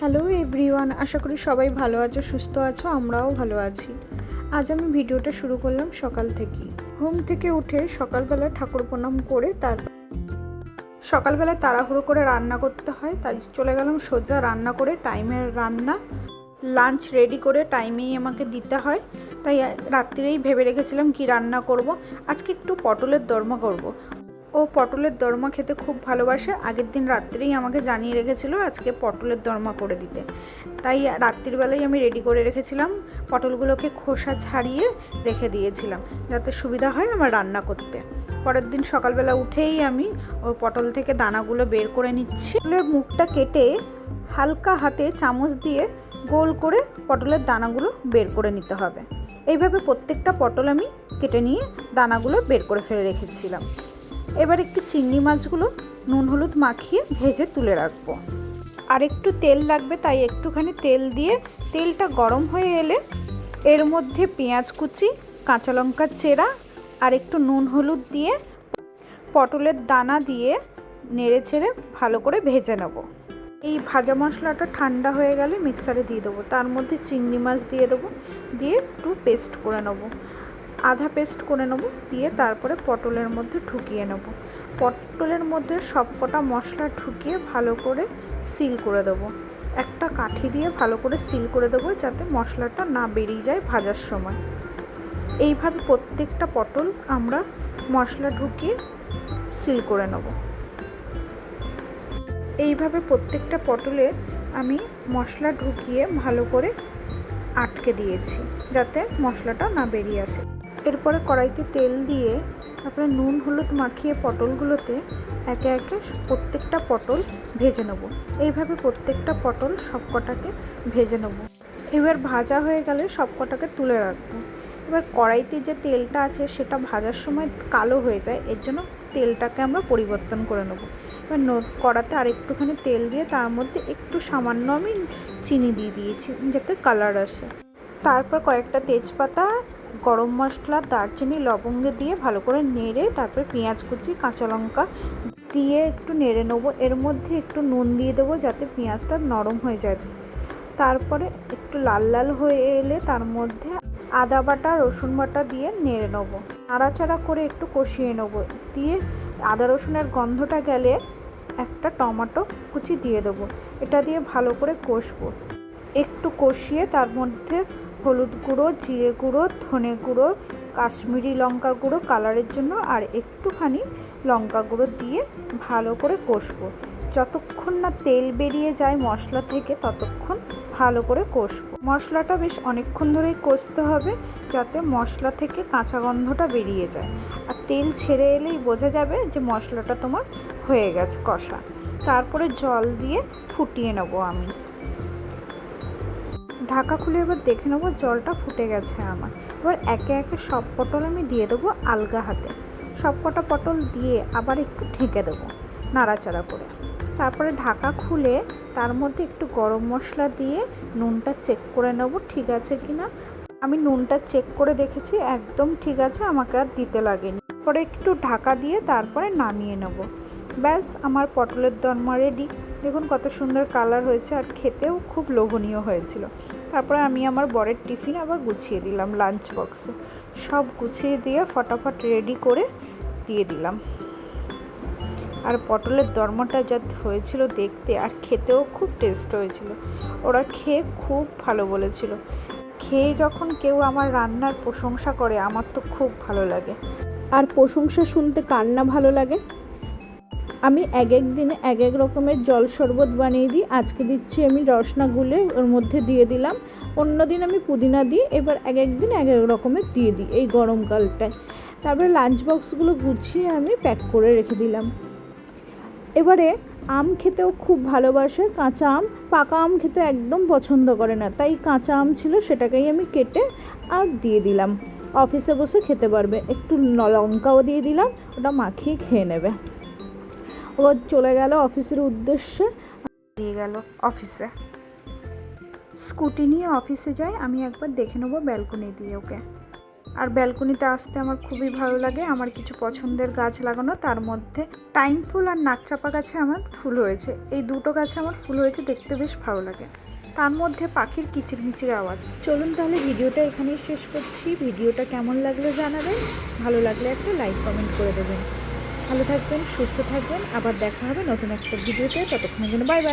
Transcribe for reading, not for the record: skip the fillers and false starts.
Hello everyone, আশা করি সবাই ভালো আছো, সুস্থ আছো। আমরাও ভালো আছি। আজ আমি ভিডিওটা শুরু করলাম সকাল থেকেই। ঘুম থেকে উঠে সকালবেলা ঠাকুর প্রণাম করে তারপর সকালবেলায় তাড়াহুড়ো করে রান্না করতে হয়, তাই চলে গেলাম সোজা রান্না করে। টাইমের রান্না, লাঞ্চ রেডি করে টাইমেই আমাকে দিতে হয়, তাই রাত্রিরেই ভেবে রেখেছিলাম কি রান্না করব। আজকে একটু পটলের দোরমা করব। ও পটলের দোরমা খেতে খুব ভালোবাসে। আগের দিন রাত্রেই আমাকে জানিয়ে রেখেছিল আজকে পটলের দোরমা করে দিতে, তাই রাত্রিবেলায় আমি রেডি করে রেখেছিলাম। পটলগুলোকে খোসা ছাড়িয়ে রেখে দিয়েছিলাম যাতে সুবিধা হয় আমার রান্না করতে। পরের দিন সকালবেলা উঠেই আমি ও পটল থেকে দানাগুলো বের করে নিচ্ছি। পটলের মুখটা কেটে হালকা হাতে চামচ দিয়ে গোল করে পটলের দানাগুলো বের করে নিতে হবে। এইভাবে প্রত্যেকটা পটল আমি কেটে নিয়ে দানাগুলো বের করে ফেলে রেখেছিলাম। এবার একটু চিংড়ি মাছগুলো নুন হলুদ মাখিয়ে ভেজে তুলে রাখবো। আর একটু তেল লাগবে, তাই একটুখানি তেল দিয়ে তেলটা গরম হয়ে এলে এর মধ্যে পেঁয়াজ কুচি, কাঁচা লঙ্কা চেরা আর একটু নুন হলুদ দিয়ে পটলের দানা দিয়ে নেড়ে ছেড়ে ভালো করে ভেজে নেব। এই ভাজা মশলাটা ঠান্ডা হয়ে গেলে মিক্সারে দিয়ে দেবো। তার মধ্যে চিংড়ি মাছ দিয়ে দেবো, দিয়ে একটু পেস্ট করে নেব, আধা পেস্ট করে নেব। দিয়ে তারপরে পটলের মধ্যে ঢুকিয়ে নেব। পটলের মধ্যে সবকটা মশলা ঢুকিয়ে ভালো করে সিল করে দেব। একটা কাঠি দিয়ে ভালো করে সিল করে দেবো যাতে মশলাটা না বেরিয়ে যায় ভাজার সময়। এইভাবে প্রত্যেকটা পটল আমরা মশলা ঢুকিয়ে সিল করে নেব। এইভাবে প্রত্যেকটা পটলে আমি মশলা ঢুকিয়ে ভালো করে আটকে দিয়েছি যাতে মশলাটা না বেরিয়ে আসে। এরপরে কড়াইতে তেল দিয়ে তারপরে নুন হলুদ মাখিয়ে পটলগুলোতে একে একে প্রত্যেকটা পটল ভেজে নেব। এইভাবে প্রত্যেকটা পটল সবকটাকে ভেজে নেব। এবার ভাজা হয়ে গেলে সবকটাকে তুলে রাখবো। এবার কড়াইতে যে তেলটা আছে সেটা ভাজার সময় কালো হয়ে যায়, এর জন্য তেলটাকে আমরা পরিবর্তন করে নেব। এবার কড়াতে আর একটুখানি তেল দিয়ে তার মধ্যে একটু সামান্য আমি চিনি দিয়ে দিয়েছি যাতে কালার আসে। তারপর কয়েকটা তেজপাতা, গরম মশলা, দারচিনি, লবঙ্গ দিয়ে ভালো করে নেড়ে তারপরে পেঁয়াজ কুচি, কাঁচা লঙ্কা দিয়ে একটু নেড়ে নেবো। এর মধ্যে একটু নুন দিয়ে দেবো যাতে পেঁয়াজটা নরম হয়ে যায়। তারপরে একটু লাল লাল হয়ে এলে তার মধ্যে আদা বাটা, রসুন বাটা দিয়ে নেড়ে নেবো। নাড়াচাড়া করে একটু কষিয়ে নেবো। দিয়ে আদা রসুনের গন্ধটা গেলে একটা টমেটো কুচি দিয়ে দেবো। এটা দিয়ে ভালো করে কষবো। একটু কষিয়ে তার মধ্যে হলুদ গুঁড়ো, জিরে গুঁড়ো, ধনে গুঁড়ো, কাশ্মীরি লঙ্কা গুঁড়ো কালারের জন্য আর একটুখানি লঙ্কা গুঁড়ো দিয়ে ভালো করে কষবো। যতক্ষণ না তেল বেরিয়ে যায় মশলা থেকে ততক্ষণ ভালো করে কষবো। মশলাটা বেশ অনেকক্ষণ ধরেই কষতে হবে যাতে মশলা থেকে কাঁচা গন্ধটা বেরিয়ে যায়। আর তেল ছেড়ে এলেই বোঝা যাবে যে মশলাটা তোমার হয়ে গেছে কষা। তারপরে জল দিয়ে ফুটিয়ে নেবো আমি। ঢাকা খুলে এবার দেখে নেবো জলটা ফুটে গেছে আমার। এবার একে একে সব পটল আমি দিয়ে দেবো আলগা হাতে। সব কটা পটল দিয়ে আবার একটু ঢেকে দেবো নাড়াচাড়া করে। তারপরে ঢাকা খুলে তার মধ্যে একটু গরম মশলা দিয়ে নুনটা চেক করে নেব ঠিক আছে কি না। আমি নুনটা চেক করে দেখেছি, একদম ঠিক আছে, আমাকে আর দিতে লাগেনি। পরে একটু ঢাকা দিয়ে তারপরে নামিয়ে নেব। ব্যাস, আমার পটলের দোরমা রেডি। দেখুন কত সুন্দর কালার হয়েছে আর খেতেও খুব লোভনীয় হয়েছিল। তারপরে আমি আমার বরের টিফিন আবার গুছিয়ে দিলাম লাঞ্চ বক্সে। সব গুছিয়ে দিয়ে ফটাফট রেডি করে দিয়ে দিলাম। আর পটলের দোরমাটা যা হয়েছিল দেখতে আর খেতেও খুব টেস্ট হয়েছিল। ওরা খেয়ে খুব ভালো বলেছিল। খেয়ে যখন কেউ আমার রান্নার প্রশংসা করে আমার তো খুব ভালো লাগে। আর প্রশংসা শুনতে কার না ভালো লাগে। আমি এক এক দিনে এক এক রকমের জল শরবত বানিয়ে দিই। আজকে দিচ্ছি আমি রসনা গুলে ওর মধ্যে দিয়ে দিলাম, অন্য দিন আমি পুদিনা দিই। এবার এক এক দিন এক এক রকমের দিয়ে দিই এই গরমকালটায়। তারপরে লাঞ্চ বক্সগুলো গুছিয়ে আমি প্যাক করে রেখে দিলাম। এবারে আম খেতেও খুব ভালোবাসে, কাঁচা আম। পাকা আম খেতে একদম পছন্দ করে না, তাই কাঁচা আম ছিল সেটাকেই আমি কেটে আর দিয়ে দিলাম। অফিসে বসে খেতে পারবে। একটু লঙ্কাও দিয়ে দিলাম, ওটা মাখিয়ে খেয়ে নেবে। ও চলে গেল অফিসের উদ্দেশ্যে, দিয়ে গেল অফিসে। স্কুটি নিয়ে অফিসে যাই, আমি একবার দেখে নেবো ব্যালকনি দিয়ে ওকে। আর ব্যালকনিতে আসতে আমার খুবই ভালো লাগে। আমার কিছু পছন্দের গাছ লাগানো, তার মধ্যে টাইম ফুল আর নাকচাপা গাছে আমার ফুল হয়েছে। এই দুটো গাছে আমার ফুল হয়েছে, দেখতে বেশ ভালো লাগে। তার মধ্যে পাখির কিচিরমিচির আওয়াজ। চলুন তাহলে ভিডিওটা এখানেই শেষ করছি। ভিডিওটা কেমন লাগলো জানাবেন, ভালো লাগলে একটা লাইক কমেন্ট করে দেবেন। ভালো থাকবেন, সুস্থ থাকবেন, আবার দেখা হবে নতুন একটা ভিডিওতে। ততক্ষণের জন্য বাই বাই।